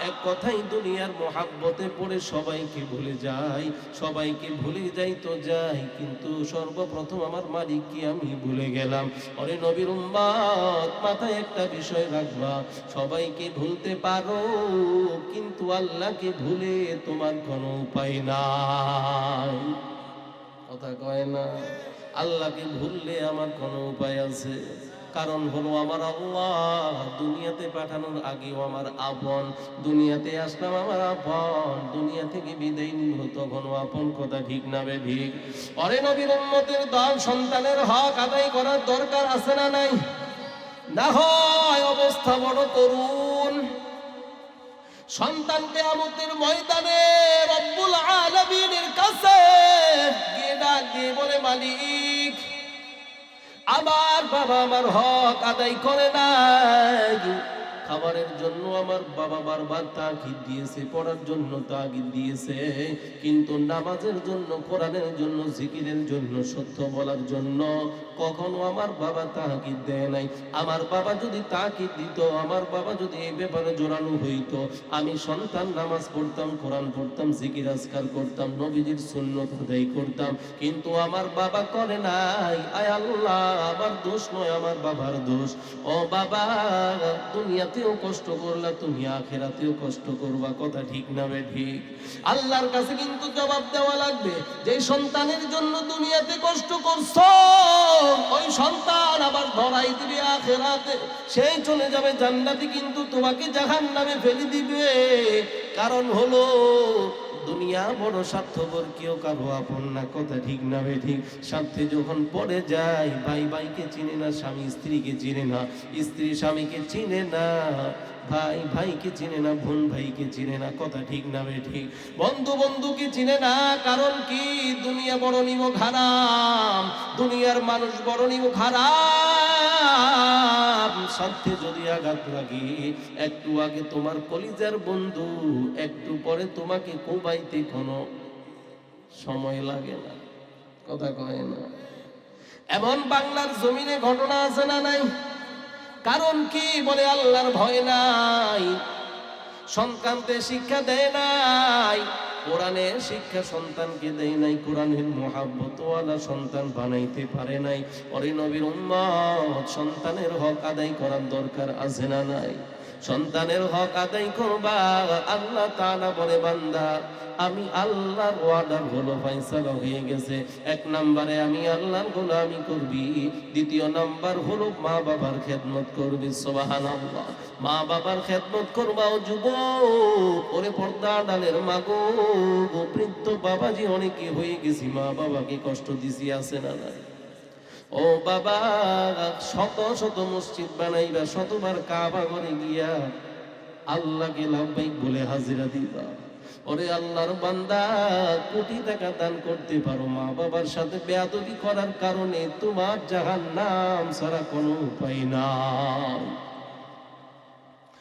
এক কথাই দুনিয়ার মোহাব্বতে পড়ে সবাইকে ভুলে যাই, সবাইকে ভুলে যাই তো যাই, কিন্তু সর্বপ্রথম আমার মালিককে আমি ভুলে গেলাম। ওরে নবীর উম্মত, মাথায় একটা বিষয় রাখবা, সবাইকে ভুলতে পারো কিন্তু আল্লাহকে ভুলে তোমার কোনো উপায় নাই। কথা কয় না? আল্লাহকে ভুললে আমার কোনো উপায় আছে? কারণ হলো আমার আল্লাহ দুনিয়াতে পাঠানোর আগেও আমার আপন, দুনিয়াতে আসলাম আমার আপন, দুনিয়া থেকে বিদায় নিব তখনও আপন। কথা ঠিক না বে ঠিক? অরে নবীর উম্মতের দল, সন্তানের হক আদায় করার দরকার আছে না নাই? না হয় অবস্থা বড় করুন। সন্তান কিয়ামতের ময়দানে রব্বুল আলামিনের কাছে গিয়ে ডাক দিয়ে বলে, মালিক, আমার বাবা আমার হক আদায় করে নাই। খাবারের জন্য আমার বাবা বারবার তাগিদ দিয়েছে, পড়ার জন্য তাগিদ দিয়েছে, কিন্তু নামাজের জন্য, কোরআনের জন্য, জিকিরের জন্য, সত্য বলার জন্য কখনো আমার বাবা তাগিদ দেয় নাই। আমার বাবা যদি তাগিদ দিত, আমার বাবা যদি এই ব্যাপারে জোরালো হইতো, আমি সন্তান নামাজ পড়তাম, কোরআন পড়তাম, জিকির আজকার করতাম, নবীজির সুন্নাত আদায় করতাম, কিন্তু আমার বাবা করে নাই। আয় আল্লাহ, আমার দোষ নয়, আমার বাবার দোষ। ও বাবা, দুনিয়াতেও কষ্ট করলা, তুমি আখিরাতেও কষ্ট করবা। কথা ঠিক না বে ঠিক? আল্লাহর কাছে কিন্তু জবাব দেওয়া লাগবে। যে সন্তানের জন্য দুনিয়াতে কষ্ট করছো, ওই সন্তান আবার ধরাই দিবে আখিরাতে, সেই চলে যাবে জান্নাতে, কিন্তু তোমাকে জাহান্নামে ফেলে দিবে। কারণ হলো দুনিয়া বড় স্বার্থপর, কেউ কারো আপন না। কথা ঠিক না বে ঠিক? স্বার্থে যখন পড়ে যায়, ভাই ভাইকে চিনে না, স্বামী স্ত্রীকে চিনে না, স্ত্রী স্বামীকে চিনে না, ভাই ভাইকে চিনে না, বোন ভাইকে চিনে না। কথা ঠিক না বে ঠিক? বন্ধু বন্ধুকে চিনে না। কারণ কি? দুনিয়া বড় নিব হারাম, দুনিয়ার মানুষ বড় নিব হারাম। স্বার্থে যদি আঘাত লাগে, একটু আগে তোমার কলিজার বন্ধু, একটু পরে তোমাকে কোবাইতে কোনো সময় লাগে না। কথা কয় না? এমন বাংলার জমিনে ঘটনা আছে না নাই? কারণ কি? বলে আল্লাহর ভয় নাই, সন্তানকে শিক্ষা দেয় নাই, কোরআনের শিক্ষা সন্তানকে দেয় নাই, কোরআনের মুহাব্বতওয়ালা সন্তান বানাইতে পারে নাই। ওরে নবীর উম্মত, সন্তানের হক আদায় করার দরকার আছে না নাই? সন্তানের হক আদায় করবা। আল্লাহ তাআলা বলে বান্দা আমি আল্লাহর ওয়াদা হলো ফয়সালা হয়ে গেছে। এক নম্বরে আমি আল্লাহর গোলামি করবি, দ্বিতীয় নাম্বার হলো মা বাবার খেদমত করবি। সুবহানাল্লাহ। মা বাবার খেদমত করবা ও যুবক, ওরে পর্দা আড়ালের মা গো, বৃদ্ধ বাবাজি অনেকে হয়ে গেছি, মা বাবাকে কষ্ট দিছি আছে না নাই? ও বাবা, শত শত মসজিদ বানাইবা, শতবার কাবা ঘরে গিয়া আল্লাহকে লাব্বাইক বলে হাজিরা দিবা। ওরে আল্লাহর বান্দা, কোটি টাকা দান করতে পারো, মা বাবার সাথে বেয়াদবি করার কারণে তোমার জাহান্নাম ছাড়া কোনো উপায় নাই।